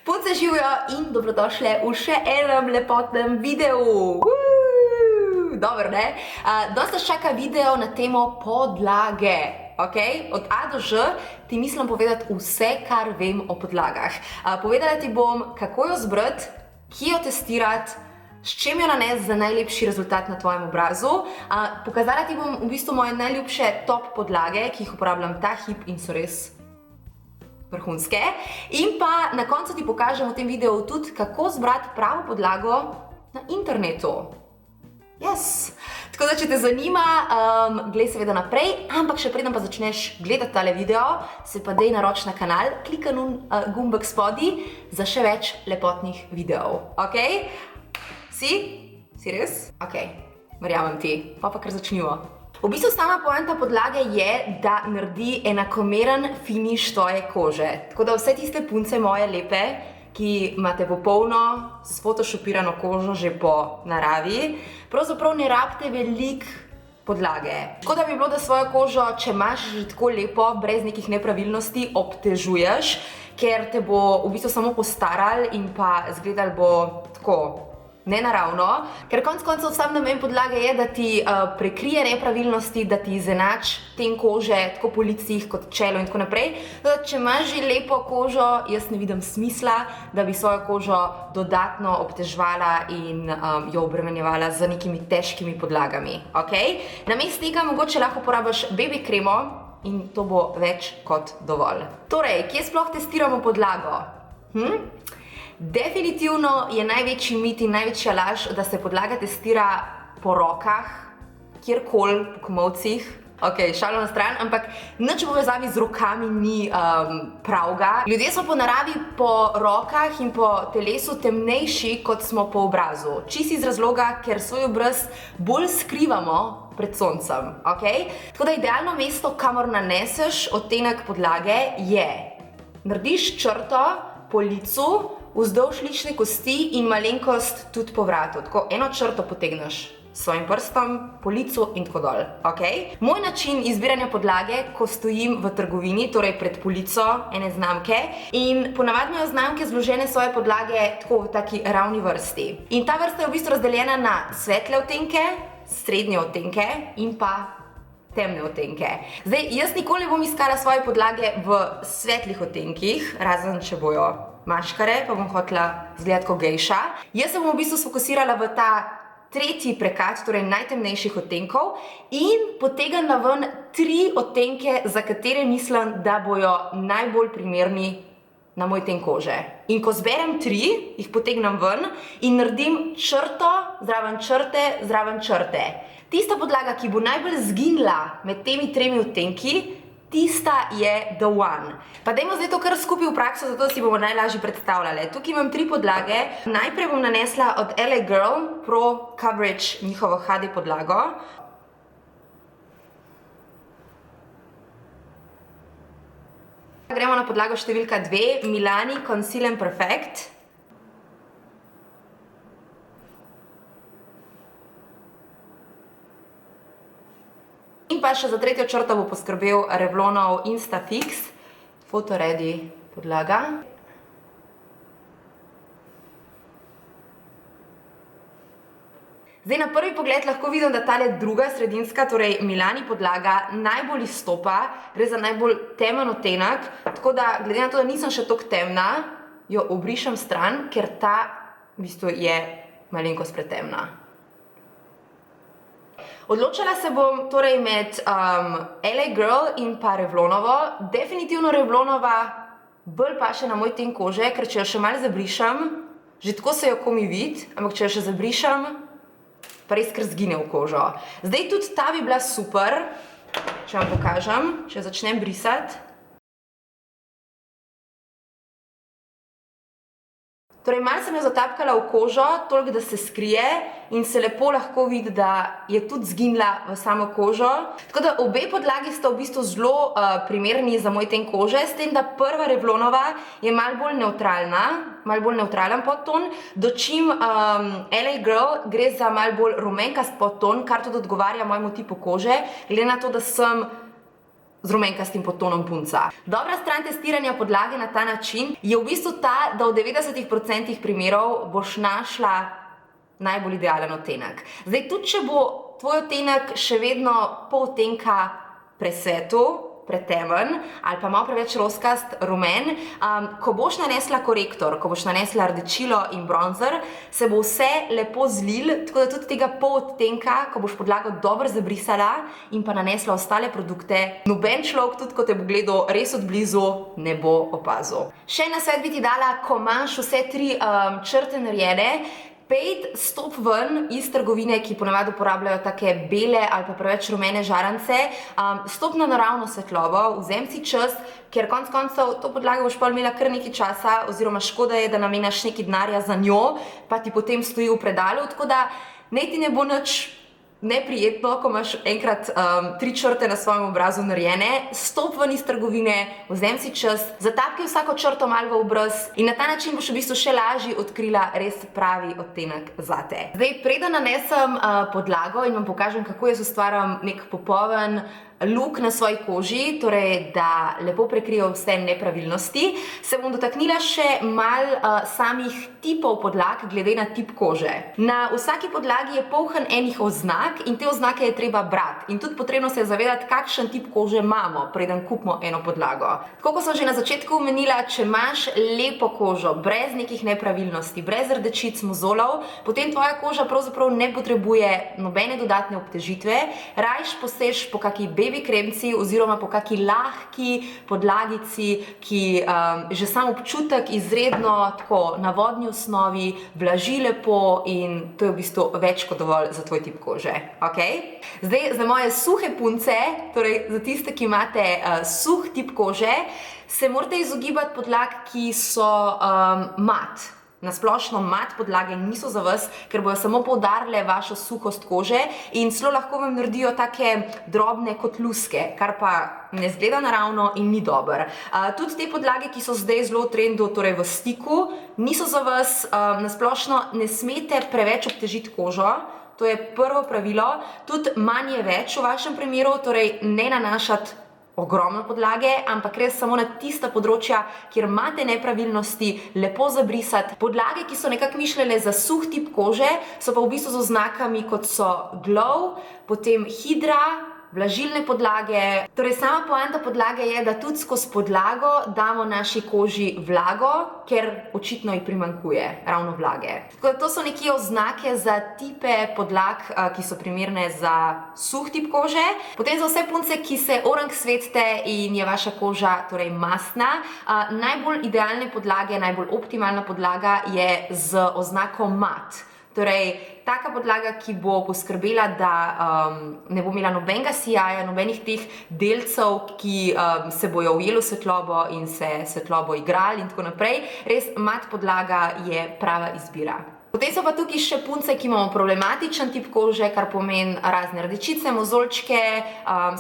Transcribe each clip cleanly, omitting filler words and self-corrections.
Punce živijo in dobrodošle v še enem lepotnem videu. Dobro, ne? Dosta čaka video na temo podlage. Okay? Od A do Ž ti mislim povedati vse, kar vem o podlagah. Povedala ti bom, kako jo zbrati, kje jo testirati, s čem jo nanesti za najlepši rezultat na tvojem obrazu. Pokazala ti bom v bistvu moje najljubše top podlage, ki jih uporabljam ta hip in so res vrhunske. In pa na koncu ti pokažem v tem videu tudi, kako zbrati pravo podlago na internetu. Yes. Tako da, če te zanima, glej seveda naprej, ampak še preden pa začneš gledati tale video, se pa dej naroči na kanal, klikaj gumbek spodaj za še več lepotnih videov. Ok? Si? Si res? Ok, verjamem ti. Pa kar začnimo. V bistvu sama poanta podlage je, da naredi enakomeren finiš tvoje kože. Tako da vse tiste punce moje lepe, ki imate popolno sfotoshopirano kožo že po naravi, pravzaprav ne rabite veliko podlage. Tako da bi bilo, da svojo kožo, če imaš že tako lepo, brez nekih nepravilnosti, obtežuješ, ker te bo v bistvu samo postaral in pa izgledal bo tako nenaravno, ker konec koncev sam namen podlage je, da ti prekrije nepravilnosti, da ti izenači ten kože, tako po licih kot čelo in tako naprej. Da, če imaš že lepo kožo, jaz ne vidim smisla, da bi svojo kožo dodatno obteževala in jo obremenjevala z nekimi težkimi podlagami. Okay? Namesto tega mogoče lahko uporabiš BB kremo in to bo več kot dovolj. Torej, kje sploh testiramo podlago? Definitivno je največji mit in največja laž, da se podlaga testira po rokah, kjerkoli, po komolcih. Ok, šalo na stran, ampak nič v povezavi z rokami ni pravga. Ljudje smo po naravi po rokah in po telesu temnejši, kot smo po obrazu. Čisto iz razloga, ker svoj obraz bolj skrivamo pred soncem. Okay? Tako da idealno mesto, kamor naneseš odtenek podlage, je: narediš črto po licu, vzdolž lične kosti in malenkost tudi po vratu. Tako eno črto potegneš s svojim prstom po licu in tako dol. Okay? Moj način izbiranja podlage, ko stojim v trgovini, torej pred polico ene znamke, in ponavadi imajo znamke zložene svoje podlage tako v taki ravni vrsti. In ta vrsta je v bistvu razdeljena na svetle odtenke, srednje odtenke in pa temne odtenke. Zdaj, jaz nikoli ne bom iskala svoje podlage v svetlih odtenkih, razen če bojo maškare, pa bom hotela izgledati kot gejša. Jaz se bom v bistvu sfokusirala v ta tretji prekat, torej najtemnejših odtenkov, in potegnila ven 3 odtenke, za katere mislim, da bojo najbolj primerni na moj ten kože. In ko zberem 3, jih potegnem ven in naredim črto, zraven črte, zraven črte. Tista podlaga, ki bo najbolj zginila med temi 3 odtenki, tista je the one. Pa dajmo zdaj to kar skupaj v prakso, zato si bomo najlažje predstavljali. Tukaj imam 3 podlage. Najprej bom nanesla od LA Girl Pro Coverage njihovo HD podlago. Gremo na podlago številka 2, Milani Conceal and Perfect. In pa še za tretjo črto bo poskrbel Revlonov Instafix Photo Ready podlaga. Zdaj, na prvi pogled lahko vidim, da tale druga sredinska, torej Milani podlaga, najbolj izstopa, gre za najbolj temen odtenek, tako da, glede na to, da nisem še toliko temna, jo obrišem stran, ker ta v bistvu je malenkost pretemna. Odločala se bom torej med LA Girl in pa Revlonovo. Definitivno Revlonova bolj paše na moj ten kože, ker če jo še malo zabrišem, že tako se jo komi vidi, ampak če jo še zabrišem, pa res kar zgine v kožo. Zdaj tudi ta bi bila super, če vam pokažem, če začnem brisati. Torej, malo sem jo zatapkala v kožo, toliko, da se skrije in se lepo lahko vidi, da je tudi zginila v samo kožo. Tako da obe podlagi sta v bistvu zelo primerni za moj ten kože, s tem, da prva Revlonova je malo bolj nevtralna, malo bolj nevtralen podton, dočim LA Girl gre za malo bolj rumenkast podton, kar tudi odgovarja mojemu tipu kože, glede na to, da sem z rumenkastim podtonom punca. Dobra stran testiranja podlage na ta način je v bistvu ta, da v 90% primerov boš našla najbolj idealen odtenek. Zdaj, tudi če bo tvoj odtenek še vedno pol odtenka presvetel, pretemen ali pa malo preveč rozkast, rumen, ko boš nanesla korektor, ko boš nanesla rdečilo in bronzer, se bo vse lepo zlil, tako da tudi tega pol odtenka, ko boš podlago dobro zabrisala in pa nanesla ostale produkte, noben človek, tudi ko te bo gledal res od blizu, ne bo opazil. Še na svet bi ti dala, ko imaš vse 3 črte narejene, stop ven iz trgovine, ki ponavadi uporabljajo take bele ali pa preveč rumene žarance, stop na naravno svetlobo, vzem si čas, ker konec koncev to podlago boš pol imela kar nekaj časa, oziroma škoda je, da namenjaš nekaj denarja za njo, pa ti potem stoji v predalu, tako da naj ti ne bo nič neprijetno, ko imaš enkrat 3 črte na svojem obrazu narejene, stop ven iz trgovine, vzem si čas, zatapkaj vsako črto malo v obraz in na ta način boš v bistvu še lažje odkrila res pravi odtenek zate. Zdaj, preden nanesem podlago in vam pokažem, kako jaz ustvarjam nek popoln look na svoji koži, torej da lepo prekrijo vse nepravilnosti, se bom dotaknila še malo samih tipov podlag glede na tip kože. Na vsaki podlagi je poln enih oznak in te oznake je treba brati. In tudi potrebno se je zavedati, kakšen tip kože imamo, preden kupimo eno podlago. Tako kot sem že na začetku omenila, če imaš lepo kožo, brez nekih nepravilnosti, brez rdečic, mozolov, potem tvoja koža pravzaprav ne potrebuje nobene dodatne obtežitve, rajš posež po kaki baby kremci oziroma po kaki lahki podlagici, ki že sam občutek izredno tako na vodni osnovi vlaži lepo in to je v bistvu več kot dovolj za tvoj tip kože. Okay? Zdaj, za moje suhe punce, torej za tiste, ki imate suh tip kože, se morate izogibati podlag, ki so mat. Na splošno mat podlage niso za vas, ker bojo samo poudarile vašo suhost kože in celo lahko vam naredijo take drobne kot luske, kar pa ne zgleda naravno in ni dobro. Tudi te podlage, ki so zdaj zelo v trendu, torej v stiku, niso za vas. Na splošno ne smete preveč obtežiti kožo, to je prvo pravilo. Tudi manj je več v vašem primeru, torej ne nanašati ogromno podlage, ampak res samo na tista področja, kjer imate nepravilnosti, lepo zabrisati. Podlage, ki so nekako mišljene za suh tip kože, so pa v bistvu z oznakami, kot so glow, potem hidra, vlažilne podlage. Torej, sama poanta podlage je, da tudi skozi podlago damo naši koži vlago, ker očitno ji primanjkuje ravno vlage. Tako da to so nekje oznake za tipe podlag, ki so primerne za suh tip kože. Potem za vse punce, ki se orang svetite in je vaša koža torej mastna, najbolj idealne podlage, najbolj optimalna podlaga je z oznako mat. Torej, taka podlaga, ki bo poskrbela, da ne bo imela nobenega sijaja, nobenih teh delcev, ki se bojo ujeli v svetlobo in se svetlobo igrali in tako naprej. Res, mat podlaga je prava izbira. Potem so pa tukaj še punce, ki imamo problematičen tip kože, kar pomeni razne rdečice, mozolčke,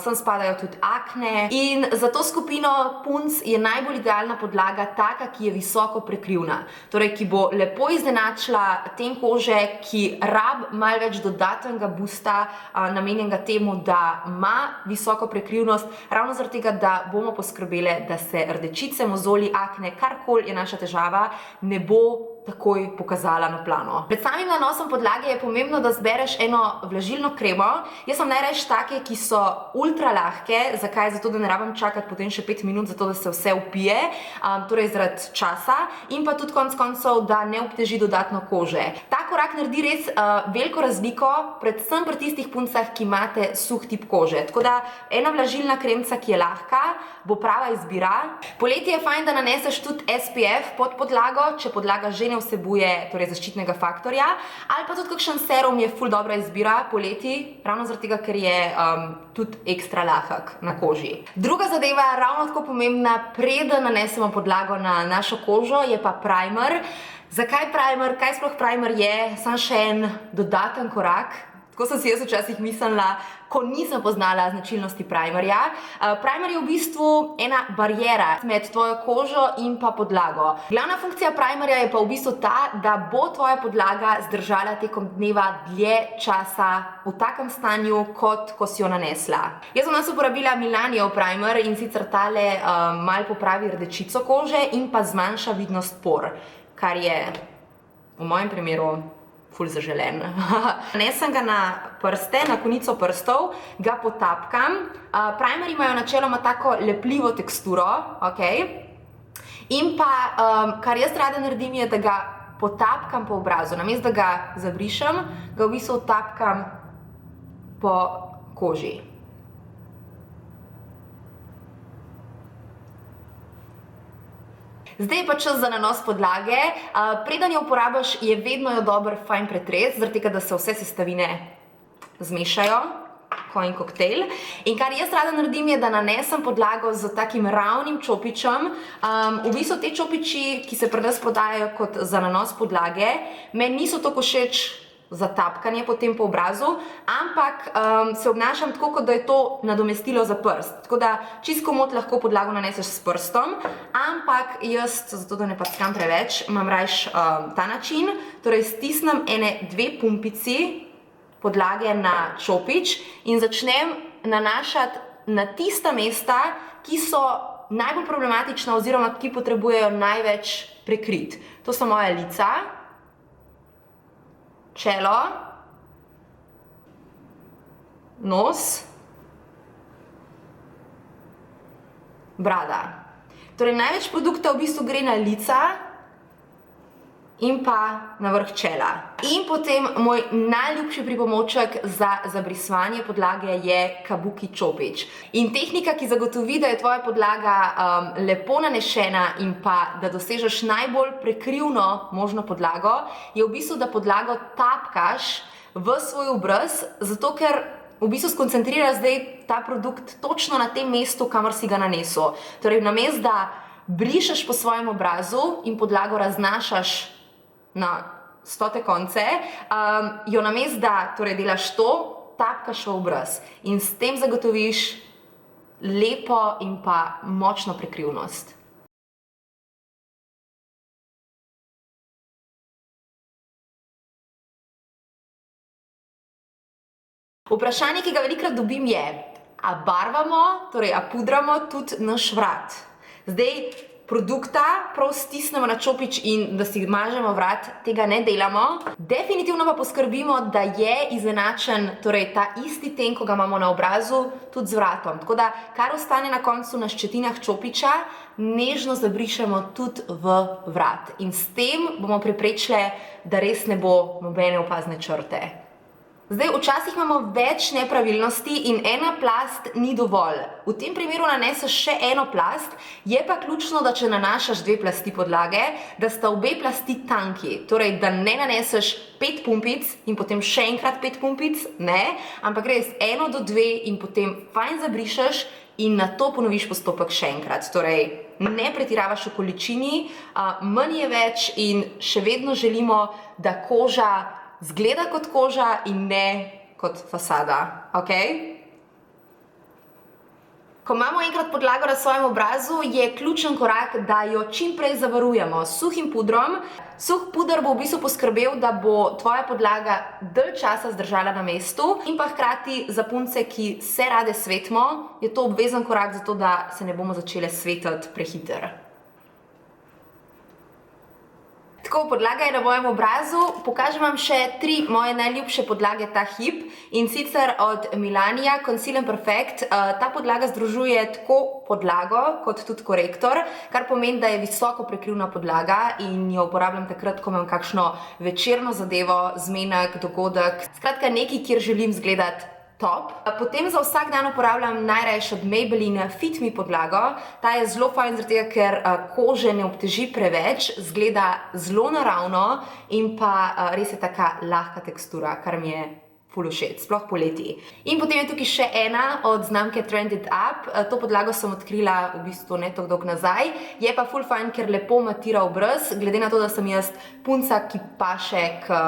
sem spadajo tudi akne. In za to skupino punc je najbolj idealna podlaga taka, ki je visoko prekrivna. Torej, ki bo lepo izenačila ten kože, ki rab malo več dodatnega boosta, namenjenega temu, da ima visoko prekrivnost, ravno zaradi tega, da bomo poskrbele, da se rdečice, mozoli, akne, karkoli je naša težava, ne bo takoj pokazala na plano. Pred samim nanosom podlage je pomembno, da zbereš eno vlažilno kremo. Jaz sem najrajš take, ki so ultra lahke. Zakaj? Zato, da ne rabim čakati potem še 5 minut, zato da se vse vpije, torej zaradi časa in pa tudi konec koncev, da ne obteži dodatno kože. Ta korak naredi res veliko razliko, predvsem pri tistih puncah, ki imate suh tip kože. Tako da ena vlažilna kremca, ki je lahka, bo prava izbira. Poleti je fajn, da naneseš tudi SPF pod podlago, če podlaga že ne vsebuje torej zaščitnega faktorja, ali pa tudi kakšen serum je ful dobra izbira poleti, ravno zaradi tega, ker je tudi ekstra lahek na koži. Druga zadeva, ravno tako pomembna, preden nanesemo podlago na našo kožo, je pa primer. Zakaj primer? Kaj sploh primer je? Samo še en dodaten korak. Tako sem si jaz včasih mislila, ko nisem poznala značilnosti primerja. Primer je v bistvu ena bariera med tvojo kožo in pa podlago. Glavna funkcija primerja je pa v bistvu ta, da bo tvoja podlaga zdržala tekom dneva dlje časa v takem stanju, kot ko si jo nanesla. Jaz sem danes uporabila Milanijev primer in sicer tale malo popravi rdečico kože in pa zmanjša vidnost por, kar je v mojem primeru ful zaželen. Nanesem ga na prste, na konico prstov, ga potapkam. Primeri imajo načeloma tako lepljivo teksturo, ok? In pa, kar jaz rada naredim, je, da ga potapkam po obrazu. Namesto da ga zabrišem, ga v bistvu tapkam po koži. Zdaj je pa čas za nanos podlage. Preden jo uporabiš, je vedno jo dober fajn pretres, zaradi tega, da se vse sestavine zmešajo, ko en koktejl. In kar jaz rada naredim, je, da nanesem podlago z takim ravnim čopičem. V bistvu te čopiči, ki se pri nas prodajajo kot za nanos podlage, meni niso toliko všeč za tapkanje potem po obrazu, ampak se obnašam tako, kot da je to nadomestilo za prst. Tako da čisto komot lahko podlago naneseš s prstom, ampak jaz, zato da ne packam preveč, imam rajš ta način, torej stisnem dve pumpici podlage na čopič in začnem nanašati na tista mesta, ki so najbolj problematična oziroma ki potrebujejo največ prekrit. To so moja lica, čelo, nos, brada. Torej, največ produkta v bistvu gre na lica in pa na vrh čela. In potem moj najljubši pripomoček za zabrisovanje podlage je kabuki čopič. In tehnika, ki zagotovi, da je tvoja podlaga lepo nanešena in pa da dosežeš najbolj prekrivno možno podlago, je v bistvu, da podlago tapkaš v svoj obraz, zato ker v bistvu skoncentrira zdaj ta produkt točno na tem mestu, kamor si ga nanesel. Torej, namesto da brišeš po svojem obrazu in podlago raznašaš na stote konce, jo namesto da delaš to, tapkaš v obraz in s tem zagotoviš lepo in pa močno prekrivnost. Vprašanje, ki ga velikokrat dobim, je, a barvamo, torej a pudramo tudi naš vrat. Zdaj, produkta prav stisnemo na čopič in da si mažemo vrat, tega ne delamo. Definitivno pa poskrbimo, da je izenačen, torej ta isti ten, ko ga imamo na obrazu, tudi z vratom. Tako da, kar ostane na koncu na ščetinah čopiča, nežno zabrišemo tudi v vrat. In s tem bomo preprečili, da res ne bo nobene opazne črte. Zdaj, včasih imamo več nepravilnosti in ena plast ni dovolj. V tem primeru naneseš še eno plast, je pa ključno, da če nanašaš dve plasti podlage, da sta obe plasti tanki. Torej, da ne naneseš 5 pumpic in potem še enkrat 5 pumpic, ne, ampak res 1 do 2 in potem fajn zabrišeš in nato ponoviš postopek še enkrat. Torej, ne pretiravaš v količini, manj je več in še vedno želimo, da koža zgleda kot koža in ne kot fasada, ok? Ko imamo enkrat podlago na svojem obrazu, je ključen korak, da jo čim prej zavarujemo s suhim pudrom. Suh puder bo v bistvu poskrbel, da bo tvoja podlaga dalj časa zdržala na mestu in pa hkrati za punce, ki se rade svetimo, je to obvezen korak za to, da se ne bomo začele svetiti prehitro. Tako, podlaga je na mojem obrazu, pokažem vam še 3 moje najljubše podlage ta hip in sicer od Milanija Conceal and Perfect. Ta podlaga združuje tako podlago kot tudi korektor, kar pomeni, da je visoko prekrivna podlaga in jo uporabljam takrat, ko imam kakšno večerno zadevo, zmenek, dogodek, skratka nekaj, kjer želim izgledati top. Potem za vsak dan uporabljam najrajši od Maybelline Fit Me podlago. Ta je zelo fajn, zaradi tega, ker kože ne obteži preveč, zgleda zelo naravno in pa res je taka lahka tekstura, kar mi je ful všeč, sploh poleti. In potem je tukaj še ena od znamke Trended Up. To podlago sem odkrila v bistvu ne tako dolgo nazaj. Je pa ful fajn, ker lepo matira obraz, glede na to, da sem jaz punca, ki paše k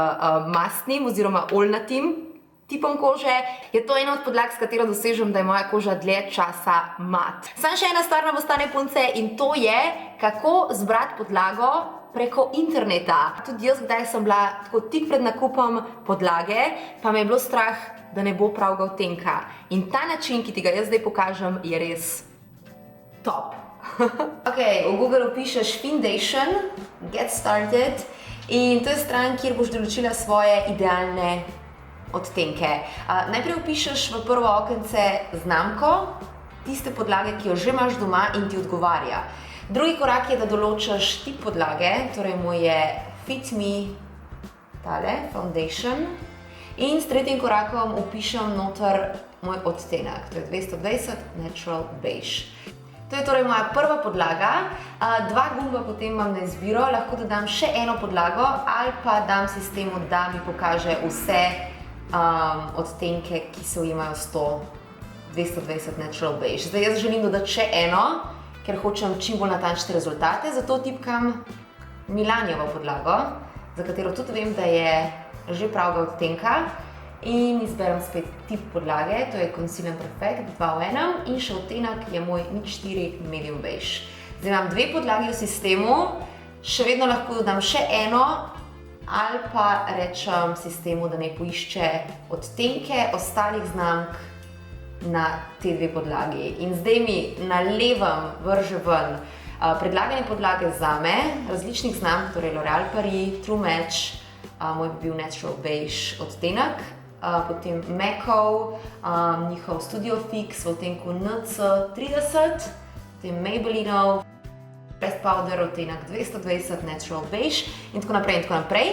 mastnim oziroma oljnatim tipom kože, je to ena od podlag, s katero dosežem, da je moja koža dlje časa mat. Samo še ena stvar nam ostane, punce, in to je, kako zbrati podlago preko interneta. Tudi jaz, kdaj sem bila tako tik pred nakupom podlage, pa me je bilo strah, da ne bo pravega odtenka. In ta način, ki ti ga jaz zdaj pokažem, je res top. Ok, v Google pišeš Foundation, Get Started, in to je stran, kjer boš določila svoje idealne odtenke. Najprej vpišeš v prvo okence znamko, tiste podlage, ki jo že imaš doma in ti odgovarja. Drugi korak je, da določaš tip podlage, torej moj je Fit Me, tale, Foundation, in s tretjim korakom vpišem noter moj odtenek, to je 220 Natural Beige. To je torej moja prva podlaga, dva gumba potem imam na izbiro, lahko dodam še eno podlago ali pa dam sistemu, da mi pokaže vse odtenke, ki se ujemajo s to 220 Natural Beige. Zdaj jaz želim dodati še eno, ker hočem čim bolj natančne rezultate, zato tipkam Milanijevo podlago, za katero tudi vem, da je že pravega odtenka, in izberem spet tip podlage, to je Conceal and Perfect 2 v 1 in še odtenek je moj 04 Medium Beige. Zdaj imam dve podlagi v sistemu, še vedno lahko dodam še eno ali pa rečem sistemu, da naj poišče odtenke ostalih znamk na te dve podlagi. In zdaj mi na levem vrže ven predlagane podlage zame, različnih znamk, torej L'Oréal Paris, True Match, moj bi bil Natural Beige odtenek, potem MACov, njihov Studio Fix v odtenku NC30, potem Maybellinov, Pressed Powder odtenek 220 Natural Beige in tako naprej in tako naprej.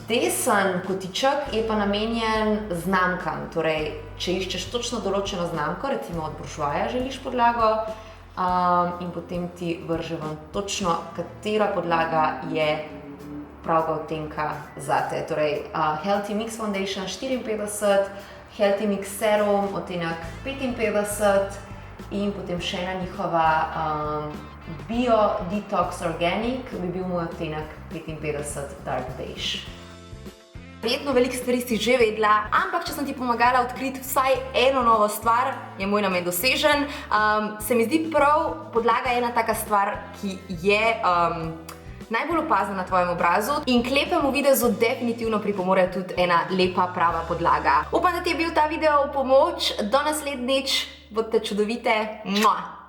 Desen kotiček je pa namenjen znamkam, torej če iščeš točno določeno znamko, recimo od Bourjoisa želiš podlago, in potem ti vrže ven točno, katera podlaga je pravega odtenka zate. Torej Healthy Mix Foundation 54, Healthy Mix Serum odtenek 55 in potem še ena njihova Bio Detox Organic bi bil moj odtenek 55 Dark Beige. Verjetno veliko stvari si že vedela, ampak če sem ti pomagala odkriti vsaj eno novo stvar, je moj namen dosežen. Se mi zdi prav, podlaga je ena taka stvar, ki je najbolj opazna na tvojem obrazu in k lepemu videzu definitivno pripomore tudi ena lepa prava podlaga. Upam, da ti je bil ta video v pomoč. Do naslednjič, bodite čudovite. Mua!